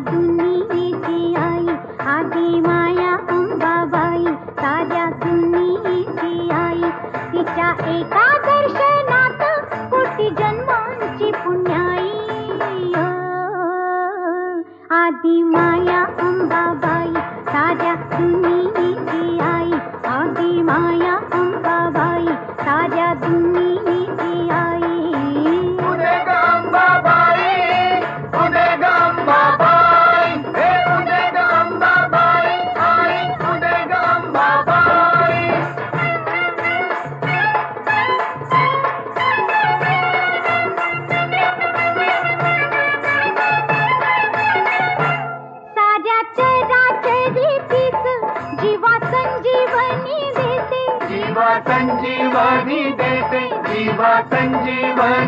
दुनियेची आई आदी माया अंबाबाई, साऱ्या दुनियेची आई. तिच्या एका दर्शनात कोटी जन्मांची पुण्याई. आदी माया अंबाबाई, साऱ्या दुनियेची आई. आदी माया अंबाबाई, साऱ्या दुनियेची आई. उदे ग अंबाबाई, उदे ग अंबाबाई, हे उदे ग अंबाबाई, आई उदे ग अंबाबाई. साऱ्या चराचरीतीच जीवा संजीवनी देते. जीवा संजीवनी देते, जीवा संजीवनी